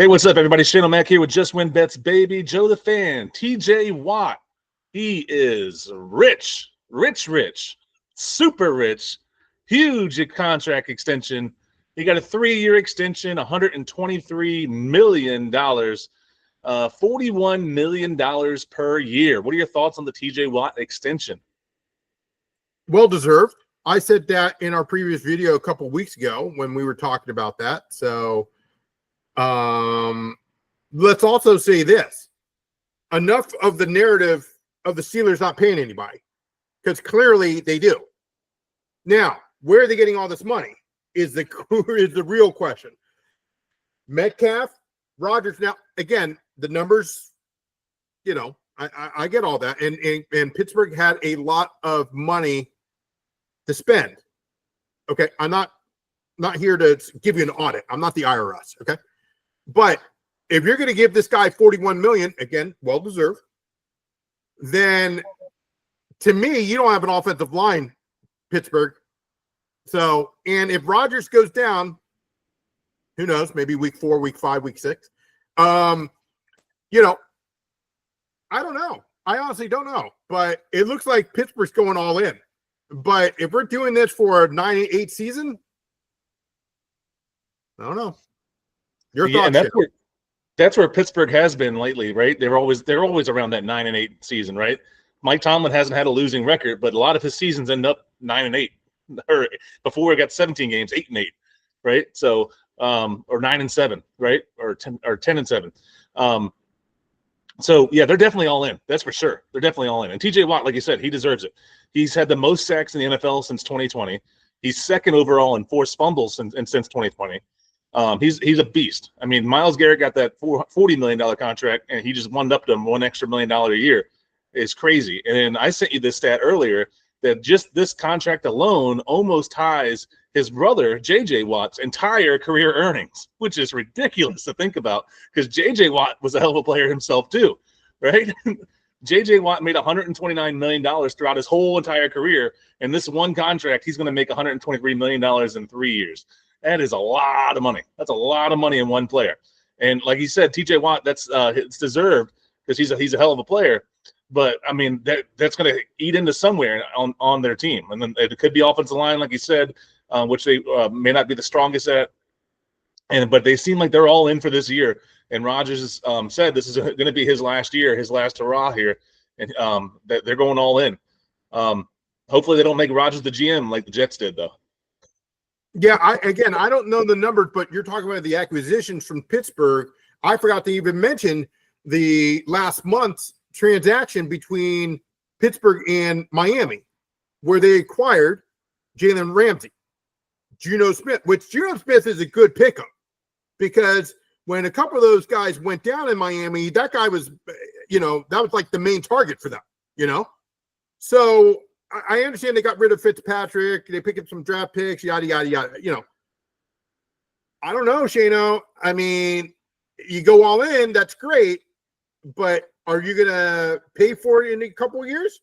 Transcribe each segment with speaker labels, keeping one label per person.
Speaker 1: Hey, what's up, everybody? Shane O'Mac here with Just Win Bets, baby. Joe the Fan, T.J. Watt. He is rich, super rich, huge contract extension. He got a 3-year extension, $123 million, $41 million per year. What are your thoughts on the T.J. Watt extension?
Speaker 2: Well deserved. I said that in our previous video a couple weeks ago when we were talking about that. So let's also say this. Enough of the narrative of the Steelers not paying anybody, because clearly they do. Now, where are they getting all this money is the real question. Metcalf, Rodgers. Now, again, the numbers, I get all that. And Pittsburgh had a lot of money to spend. Okay, I'm not here to give you an audit. I'm not the IRS, okay? But if you're going to give this guy $41 million, again, well deserved, then to me, you don't have an offensive line, Pittsburgh. So, and if Rodgers goes down, who knows, maybe week 4, week 5, week 6. I don't know. I honestly don't know. But it looks like Pittsburgh's going all in. But if we're doing this for a 9-8 season, I don't know. Your thoughts?
Speaker 1: And that's where Pittsburgh has been lately, right? They're always around that 9-8 season, right? Mike Tomlin hasn't had a losing record, but a lot of his seasons end up 9-8. Or before we got 17 games, 8-8, right? So or 9-7, right? Or 10-7. So yeah, they're definitely all in. That's for sure. They're definitely all in. And TJ Watt, like you said, he deserves it. He's had the most sacks in the NFL since 2020. He's second overall in forced fumbles since 2020. He's a beast. I mean, Myles Garrett got that $40 million contract, and he just wound up to him $1 extra million a year. It's crazy. And I sent you this stat earlier that just this contract alone almost ties his brother J.J. Watt's entire career earnings, which is ridiculous to think about because J.J. Watt was a hell of a player himself too, right? J.J. Watt made $129 million throughout his whole entire career, and this one contract, he's going to make $123 million in 3 years. That is a lot of money. That's a lot of money in one player. And like you said, T.J. Watt, it's deserved because he's a hell of a player. But I mean, that's going to eat into somewhere on their team, and then it could be offensive line, like you said, which they may not be the strongest at. But they seem like they're all in for this year. And Rodgers said this is going to be his last year, his last hurrah here, and that they're going all in. Hopefully, they don't make Rodgers the GM like the Jets did, though.
Speaker 2: Yeah, I don't know the numbers, but you're talking about the acquisitions from Pittsburgh. I forgot to even mention the last month's transaction between Pittsburgh and Miami, where they acquired Jalen Ramsey, Geno Smith, which Geno Smith is a good pickup because when a couple of those guys went down in Miami, that guy was, that was like the main target for them, So I understand they got rid of Fitzpatrick. They picked up some draft picks, yada, yada, yada. I don't know, Shano. I mean, you go all in, that's great. But are you going to pay for it in a couple of years?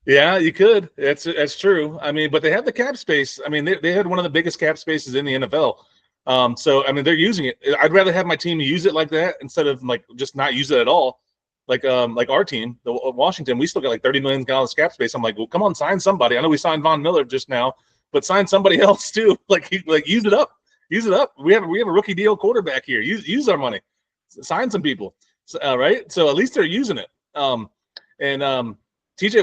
Speaker 1: Yeah, you could. That's true. I mean, but they have the cap space. I mean, they had one of the biggest cap spaces in the NFL. So, I mean, they're using it. I'd rather have my team use it like that instead of like just not use it at all. Like our team, the Washington, we still got like $30 million cap space. I'm like, well, come on, sign somebody. I know we signed Von Miller just now, but sign somebody else too. Like use it up. Use it up. We have a rookie deal quarterback here. Use our money. Sign some people. Right? So at least they're using it. TJ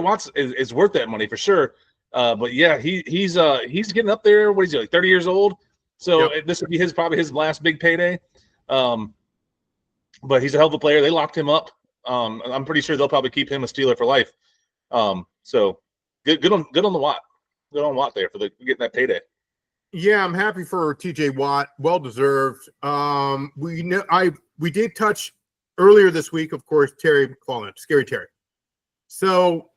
Speaker 1: Watts is worth that money for sure. But yeah, he's getting up there. What is he, like 30 years old? So yep. This would be probably his last big payday. But he's a hell of a player. They locked him up. I'm pretty sure they'll probably keep him a Steeler for life. So good on the Watt. Good on Watt there for getting that payday.
Speaker 2: Yeah, I'm happy for TJ Watt. Well deserved. We did touch earlier this week, of course, Terry McFarland, Scary Terry. So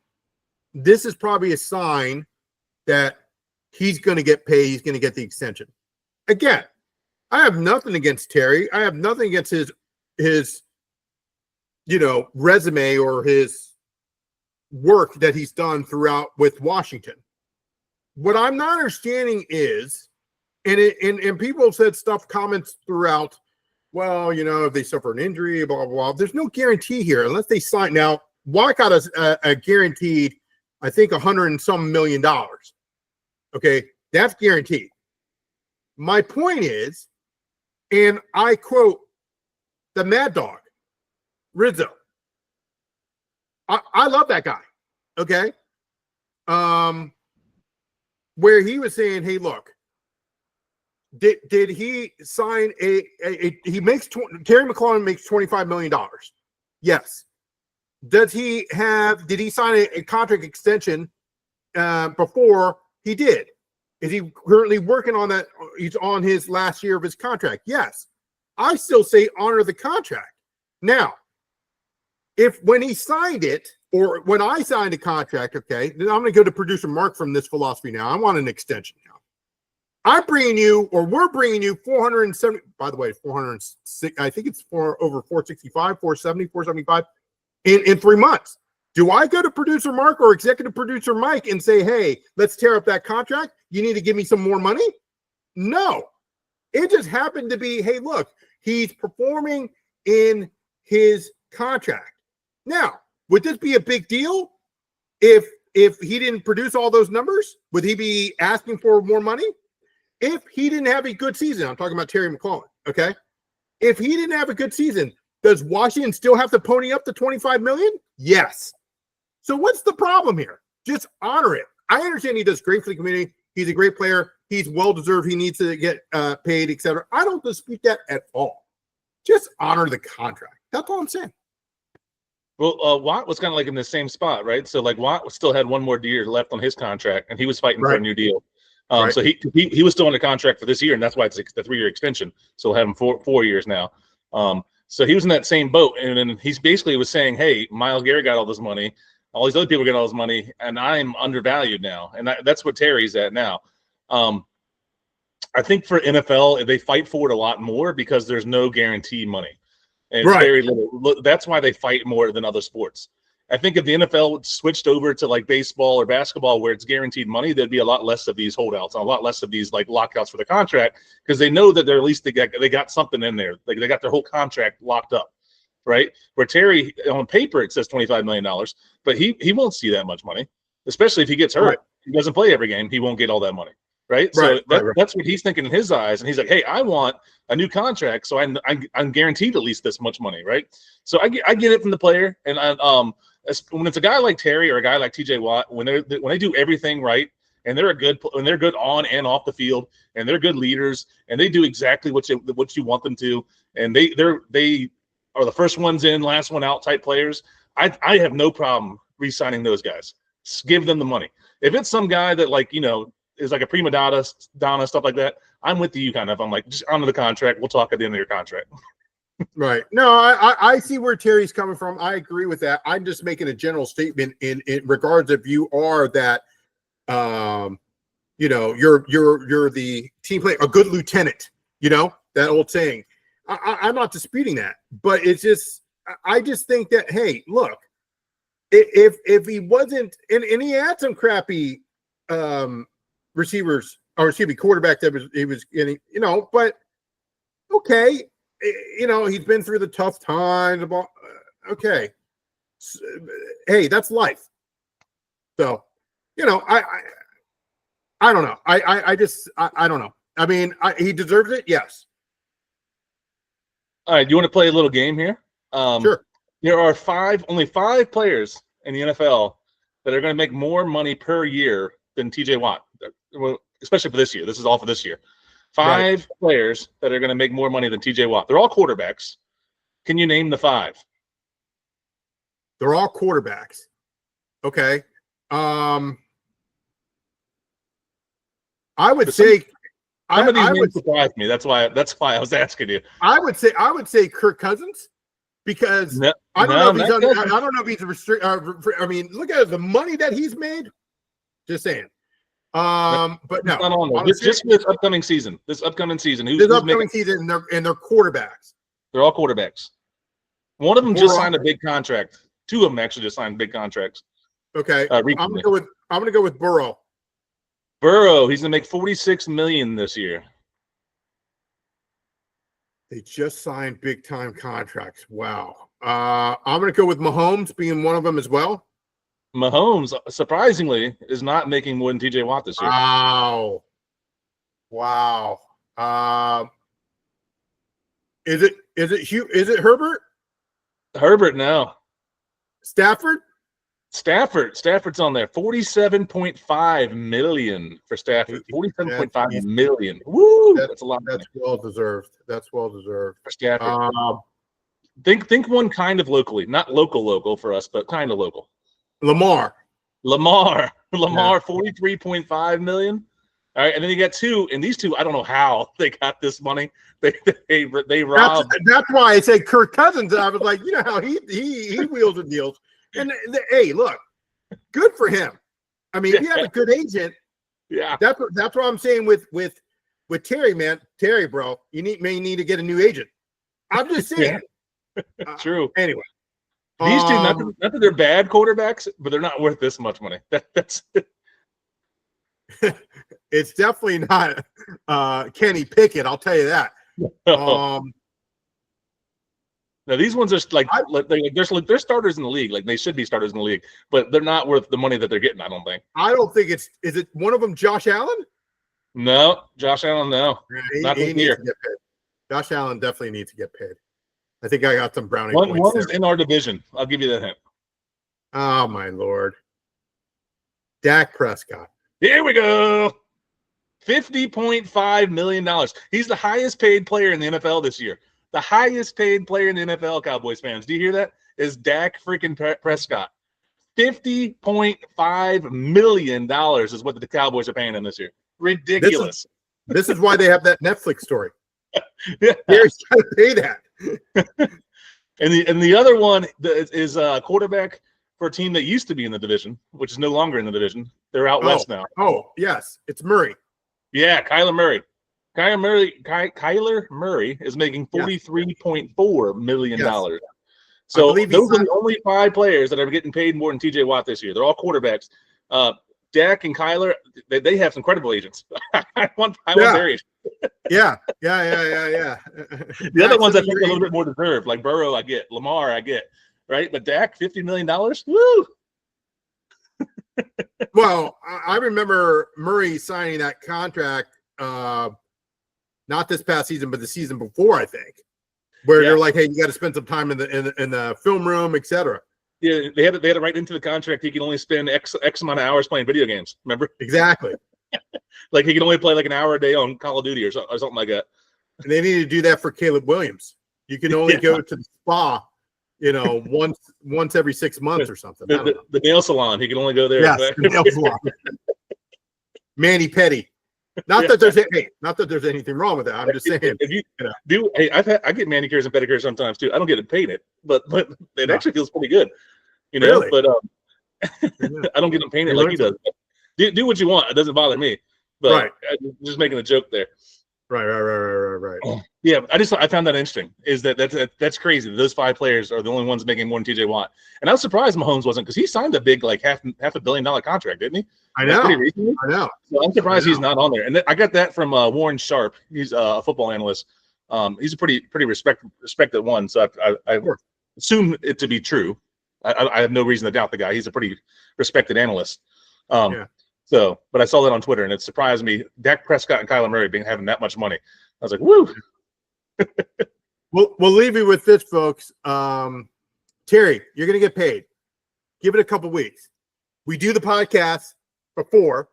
Speaker 2: this is probably a sign that he's going to get paid. He's going to get the extension. Again, I have nothing against Terry. I have nothing against his resume or his work that he's done throughout with Washington. What I'm not understanding is And people have said comments throughout. Well, if they suffer an injury, blah, blah, blah. There's no guarantee here unless they sign. Now, Watt got a guaranteed, I think, $100 and some million. Okay, that's guaranteed. My point is, and I quote the Mad Dog, Rizzo. I love that guy. Okay. Where he was saying, hey, look, did he sign Terry McLaurin makes $25 million? Yes. Did he sign a contract extension before he did? Is he currently working on that? He's on his last year of his contract. Yes. I still say honor the contract. Now, if when he signed it, or when I signed a contract, okay, then I'm going to go to producer Mark from this philosophy now. I want an extension now. We're bringing you 470, by the way, 406, I think it's over 465, 470, 475 in 3 months. Do I go to producer Mark or executive producer Mike and say, hey, let's tear up that contract? You need to give me some more money? No. It just happened to be, hey, look, he's performing in his contract. Now, would this be a big deal if he didn't produce all those numbers? Would he be asking for more money? If he didn't have a good season, I'm talking about Terry McLaurin, okay? If he didn't have a good season, does Washington still have to pony up the $25 million? Yes. So what's the problem here? Just honor it. I understand he does great for the community. He's a great player. He's well-deserved. He needs to get paid, etc. I don't dispute that at all. Just honor the contract. That's all I'm saying.
Speaker 1: Well, Watt was kind of like in the same spot, right? So like Watt still had one more year left on his contract, and he was fighting for a new deal. So he was still on the contract for this year, and that's why it's the 3-year extension. So we'll have him 4 years now. So he was in that same boat, and then he's basically was saying, hey, Myles Garrett got all this money, all these other people get all this money, and I'm undervalued now. And that's what Terry's at now. I think for NFL, they fight for it a lot more because there's no guaranteed money. And it's very little. That's why they fight more than other sports. I think if the NFL switched over to like baseball or basketball where it's guaranteed money, there'd be a lot less of these holdouts, and a lot less of these like lockouts for the contract, because they know that they're at least they got something in there. Like they got their whole contract locked up, right? Where Terry, on paper, it says $25 million, but he won't see that much money, especially if he gets hurt. Right. He doesn't play every game. He won't get all that money. Right. So that's what he's thinking in his eyes. And he's like, hey, I want a new contract. So I'm guaranteed at least this much money. Right. So I get it from the player. And when it's a guy like Terry or a guy like T.J. Watt, when they do everything right, and they're good on and off the field, and they're good leaders, and they do exactly what you want them to, and they are the first ones in, last one out type players, I have no problem re-signing those guys. Just give them the money. If it's some guy that is like a prima donna, stuff like that, I'm with you kind of. I'm like, just honor the contract. We'll talk at the end of your contract.
Speaker 2: Right. No, I see where Terry's coming from. I agree with that. I'm just making a general statement in regards if you are that, you're the team player, a good lieutenant, that old saying. I'm not disputing that, but it's just, I just think that, hey, look, if he wasn't, and he had some crappy receivers, or quarterback that he was getting, but okay. He's been through the tough times. Okay. Hey, that's life. So, I don't know. I don't know. I mean, he deserves it. Yes.
Speaker 1: All right. Do you want to play a little game here?
Speaker 2: Sure.
Speaker 1: There are only five players in the NFL that are going to make more money per year than T.J. Watt, especially for this year. This is all for this year. Five players that are going to make more money than T.J. Watt. They're all quarterbacks. Can you name the five?
Speaker 2: They're all quarterbacks. Okay. I would say
Speaker 1: some of these names surprise me. That's why I was asking you.
Speaker 2: I would say Kirk Cousins, because I don't know if he's restricted. I mean, look at the money that he's made. Just saying. But no,
Speaker 1: honestly, just this upcoming season. This upcoming season,
Speaker 2: and they're quarterbacks.
Speaker 1: They're all quarterbacks. One of them just signed a big contract. Two of them actually just signed big contracts.
Speaker 2: Okay, I'm gonna go with Burrow.
Speaker 1: Burrow, he's gonna make $46 million this year.
Speaker 2: They just signed big time contracts. Wow. I'm going to go with Mahomes being one of them as well.
Speaker 1: Mahomes, surprisingly, is not making more than T.J. Watt this year.
Speaker 2: Wow. Is it Herbert?
Speaker 1: Herbert now.
Speaker 2: Stafford's
Speaker 1: on there. 47.5 million for Stafford. 47.5 million. Woo! That's a lot.
Speaker 2: That's well deserved.
Speaker 1: For Stafford. Think one kind of locally, not local for us, but kind of local.
Speaker 2: Lamar,
Speaker 1: yeah. 43.5 million. All right, and then you got two, and these two, I don't know how they got this money. They robbed.
Speaker 2: That's why I said Kirk Cousins, and I was like, you know how he wheels and deals. And hey, look, good for him. I mean, if you have a good agent,
Speaker 1: yeah,
Speaker 2: that's what I'm saying with Terry, man. Terry, bro, you may need to get a new agent. I'm just saying.
Speaker 1: Yeah. True.
Speaker 2: Anyway,
Speaker 1: these two, not that they're bad quarterbacks, but they're not worth this much money. That's.
Speaker 2: It's definitely not Kenny Pickett. I'll tell you that.
Speaker 1: Now these ones are they're starters in the league. Like they should be starters in the league, but they're not worth the money that they're getting. I don't think.
Speaker 2: I don't think is it one of them Josh Allen?
Speaker 1: No, Josh Allen. No, not
Speaker 2: he needs to get paid. Josh Allen definitely needs to get paid. I think I got some brownie points.
Speaker 1: One is in our division. I'll give you that hint.
Speaker 2: Oh my Lord, Dak Prescott.
Speaker 1: Here we go. $50.5 million. He's the highest paid player in the NFL this year. The highest paid player in the NFL, Cowboys fans. Do you hear that? Is Dak freaking Prescott. $50.5 million is what the Cowboys are paying him this year. Ridiculous.
Speaker 2: This is why they have that Netflix story.
Speaker 1: Yeah.
Speaker 2: Gary's trying to pay that.
Speaker 1: and the other one is a quarterback for a team that used to be in the division, which is no longer in the division. They're out west now.
Speaker 2: Oh, yes. It's Murray.
Speaker 1: Yeah, Kyler Murray. Kyler Murray is making $43.4 million.
Speaker 2: Yes.
Speaker 1: So those are the only 5 players that are getting paid more than T.J. Watt this year. They're all quarterbacks. Dak and Kyler, they have some credible agents. I want their agents.
Speaker 2: Yeah.
Speaker 1: The other ones I think are a little bit more deserved, like Burrow, I get. Lamar, I get. Right? But Dak, $50 million? Woo!
Speaker 2: Well, I remember Murray signing that contract, not this past season, but the season before, I think, where they're like, "Hey, you got to spend some time in the film room, etc."
Speaker 1: Yeah, they had it right into the contract. He can only spend X amount of hours playing video games. Remember?
Speaker 2: Exactly.
Speaker 1: Like he can only play like an hour a day on Call of Duty or something like that.
Speaker 2: And they need to do that for Caleb Williams. You can only go to the spa, once every 6 months or something.
Speaker 1: The nail salon. He can only go there.
Speaker 2: Yes, the nail salon. Manny Petty. Not that there's anything wrong with that. I'm just saying.
Speaker 1: If you do, hey, I get manicures and pedicures sometimes too. I don't get it paid but it actually feels pretty good,
Speaker 2: Really?
Speaker 1: But I don't get them painted like he does. Do what you want. It doesn't bother me. But I'm just making a joke there.
Speaker 2: Right.
Speaker 1: Yeah, I found that interesting. Is that's crazy. Those 5 players are the only ones making more than T.J. Watt. And I was surprised Mahomes wasn't, because he signed a big $500 million contract, didn't he?
Speaker 2: I know.
Speaker 1: So I'm surprised he's not on there. And I got that from Warren Sharp. He's a football analyst. He's a pretty respected one. So I assume it to be true. I have no reason to doubt the guy. He's a pretty respected analyst. So, but I saw that on Twitter, and it surprised me. Dak Prescott and Kyler Murray having that much money. I was like, woo.
Speaker 2: We'll leave you with this, folks. Terry, you're going to get paid. Give it a couple weeks. We do the podcast before.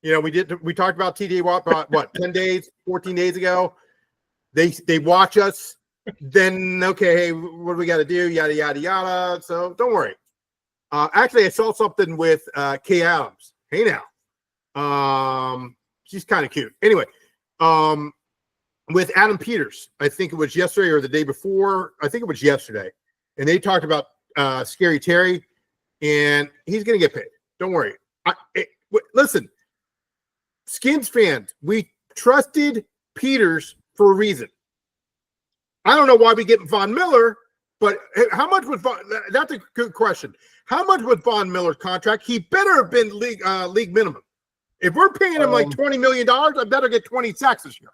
Speaker 2: We talked about T.J. Watt about 10 days, 14 days ago. They watch us. Then, okay, hey, what do we got to do? Yada, yada, yada. So don't worry. Actually, I saw something with Kay Adams. Hey, now. She's kind of cute. Anyway, with Adam Peters, I think it was yesterday or the day before. I think it was yesterday. And they talked about Scary Terry, and he's going to get paid. Don't worry. Listen, Skins fans, we trusted Peters for a reason. I don't know why we get Von Miller, but how much was that's a good question. How much was Von Miller's contract? He better have been league minimum. If we're paying him like $20 million, I better get 20 sacks this year.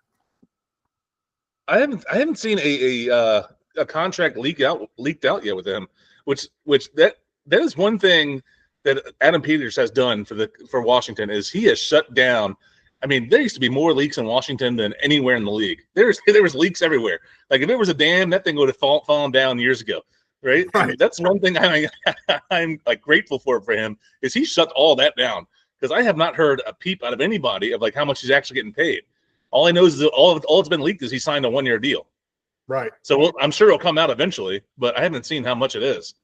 Speaker 1: I haven't seen a contract leaked out yet with him, which that is one thing that Adam Peters has done for Washington is he has shut down. I mean, there used to be more leaks in Washington than anywhere in the league. There was leaks everywhere. Like if it was a dam, that thing would have fallen down years ago, right?
Speaker 2: Right.
Speaker 1: And that's one thing I'm like grateful for him is he shut all that down because I have not heard a peep out of anybody of like how much he's actually getting paid. All I know is that all it's been leaked is he signed a 1-year deal.
Speaker 2: Right.
Speaker 1: So I'm sure it'll come out eventually, but I haven't seen how much it is.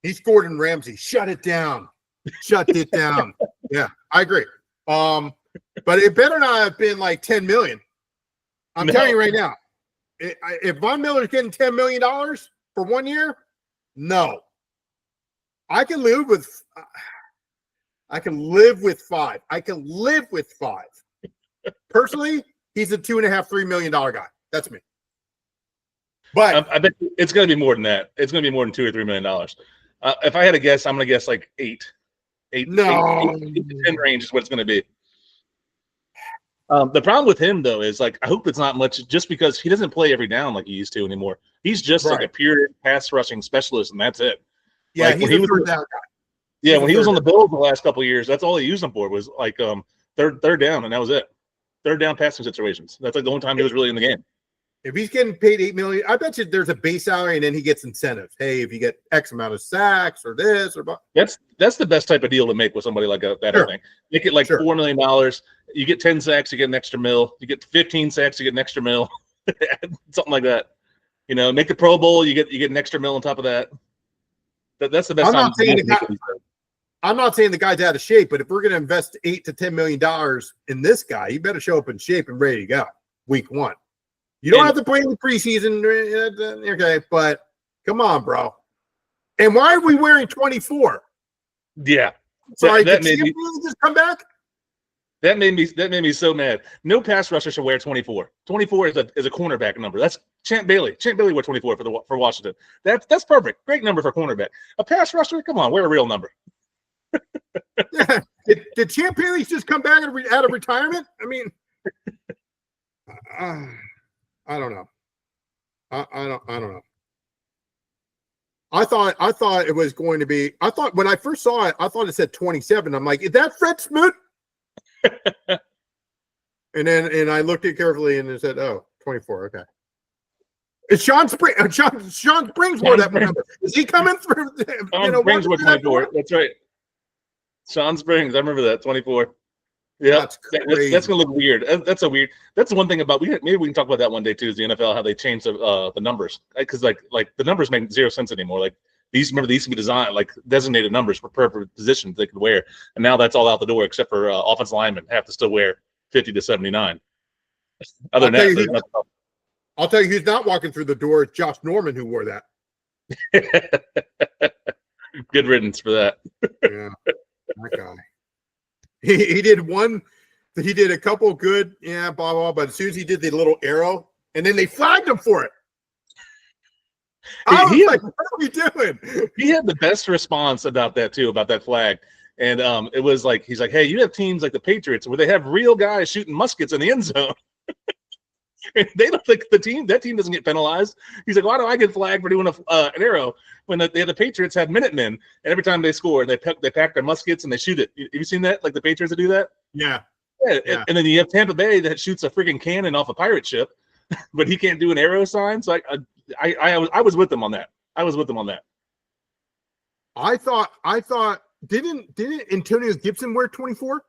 Speaker 2: He's Gordon Ramsay. Shut it down. Shut it down. Yeah, I agree. But it better not have been like 10 million. I'm telling you right now. If Von Miller's getting $10 million for 1 year, no. I can live with 5. I can live with 5. Personally, he's a $2.5-3 million guy. That's me. But
Speaker 1: I bet it's going to be more than that. It's going to be more than $2 or $3 million. If I had to guess, I'm going to guess like 8 to 10 range is what it's going to be. The problem with him though is like I hope it's not much just because he doesn't play every down like he used to anymore. He's just like a pure pass rushing specialist, and that's it.
Speaker 2: Yeah,
Speaker 1: like,
Speaker 2: he's a third down guy.
Speaker 1: Yeah, when he was on the Bills the last couple of years, that's all he used him for was like third down, and that was it. Third down passing situations. That's like the only time he was really in the game.
Speaker 2: If he's getting paid $8 million, I bet you there's a base salary, and then he gets incentives. Hey, if you get X amount of sacks or this or
Speaker 1: that's the best type of deal to make with somebody like that.
Speaker 2: Sure.
Speaker 1: I think make it like $4 million. You get 10 sacks, you get an extra mil. You get 15 sacks, you get an extra mil. Something like that. You know, make the Pro Bowl, you get an extra mil on top of that. That's the best.
Speaker 2: I'm not saying the guy's out of shape, but if we're going to invest $8 to $10 million in this guy, you better show up in shape and ready to go week 1. You don't have to play in the preseason, okay? But come on, bro. And why are we wearing 24?
Speaker 1: Yeah,
Speaker 2: so that made me just come back.
Speaker 1: That made me so mad. No pass rusher should wear 24. 24 is a cornerback number. That's Champ Bailey. Champ Bailey wore 24 for Washington. That's perfect. Great number for cornerback. A pass rusher, come on, wear a real number.
Speaker 2: Yeah. Did Champ Bailey just come back out of retirement? I mean, I don't know. I don't know. I thought it was going to be. I thought when I first saw it, I thought it said 27. I'm like, is that Fred Smoot? and I looked at it carefully and it said, oh, 24. Okay. It's Sean Springs. Sean Springs wore that number. Is he coming through?
Speaker 1: Sean Springs wore 24. That's right. Sean Springs. I remember that 24. Yeah, that's gonna look weird. That's the one thing about maybe we can talk about that one day too. Is the NFL how they changed the numbers because like the numbers make zero sense anymore. Like these used to be designed like designated numbers for perfect positions they could wear, and now that's all out the door except for offensive linemen have to still wear 50 to 79. Other than that,
Speaker 2: I'll tell you who's not walking through the door. It's Josh Norman who wore that.
Speaker 1: Good riddance for that.
Speaker 2: Yeah, that guy. He did one. He did a couple good, blah, blah, but as soon as he did the little arrow, and then they flagged him for it. I was like, what are we doing?
Speaker 1: He had the best response about that, too, about that flag. And it was like, he's like, hey, you have teams like the Patriots where they have real guys shooting muskets in the end zone. And they don't think that team doesn't get penalized. He's like, why do I get flagged for doing an arrow when the Patriots had Minutemen, and every time they score, they pack their muskets and they shoot it. Have you seen that? Like the Patriots that do that?
Speaker 2: Yeah.
Speaker 1: And then you have Tampa Bay that shoots a freaking cannon off a pirate ship, but he can't do an arrow sign. So I was with them on that. I thought didn't Antonio Gibson wear 24?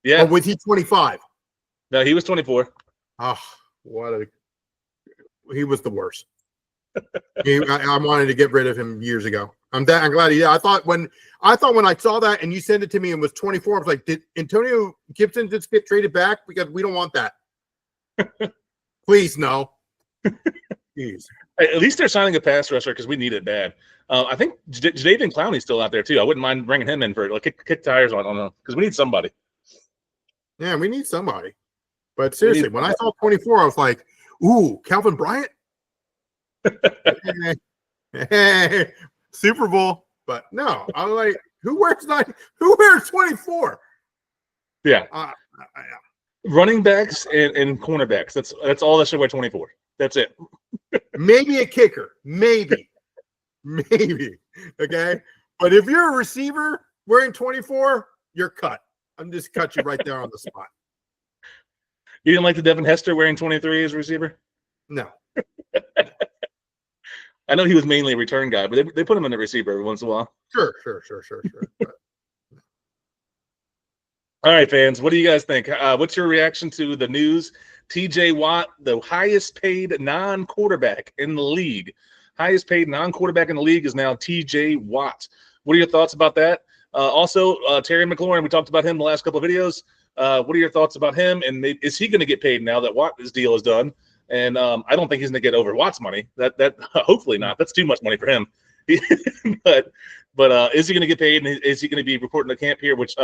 Speaker 1: Yeah.
Speaker 2: Or was he 25?
Speaker 1: No, he was 24.
Speaker 2: Oh, he was the worst. I wanted to get rid of him years ago. I'm glad he did. I thought when I saw that and you sent it to me and it was 24, I was like, did Antonio Gibson just get traded back? Because we don't want that. Please, no. Jeez.
Speaker 1: At least they're signing a pass rusher because we need it bad. I think Jadeveon Clowney's still out there too. I wouldn't mind bringing him in for like kick tires on because we need somebody.
Speaker 2: Yeah, we need somebody. But seriously, when I saw 24, I was like, ooh, Calvin Bryant? Hey, Super Bowl. But no, I'm like, who wears 24?
Speaker 1: Yeah. Running backs and cornerbacks. That's all that should wear 24. That's it.
Speaker 2: Maybe a kicker. Maybe. Okay. But if you're a receiver wearing 24, you're cut. I'm just cut you right there on the spot.
Speaker 1: You didn't like the Devin Hester wearing 23 as a receiver?
Speaker 2: No.
Speaker 1: I know he was mainly a return guy, but they put him in the receiver every once in a while.
Speaker 2: Sure.
Speaker 1: All right, fans, what do you guys think? What's your reaction to the news? T.J. Watt, the highest paid non-quarterback in the league. Highest paid non-quarterback in the league is now T.J. Watt. What are your thoughts about that? Also, Terry McLaurin, we talked about him in the last couple of videos. What are your thoughts about him? And is he going to get paid now that Watt's deal is done? And I don't think he's going to get over Watt's money. That hopefully not. That's too much money for him. but is he going to get paid? And is he going to be reporting to camp here? Which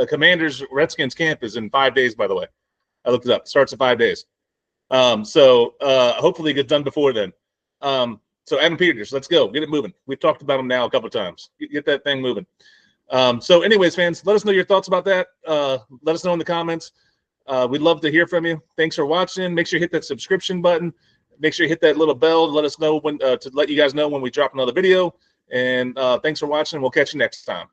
Speaker 1: Commanders Redskins camp is in 5 days, by the way. I looked it up. It starts in 5 days. So hopefully it gets done before then. So Adam Peters, let's go. Get it moving. We've talked about him now a couple of times. Get that thing moving. So anyways, fans, let us know your thoughts about that. Let us know in the comments. We'd love to hear from you. Thanks for watching. Make sure you hit that subscription button. Make sure you hit that little bell to let us know when to let you guys know when we drop another video. And thanks for watching. We'll catch you next time.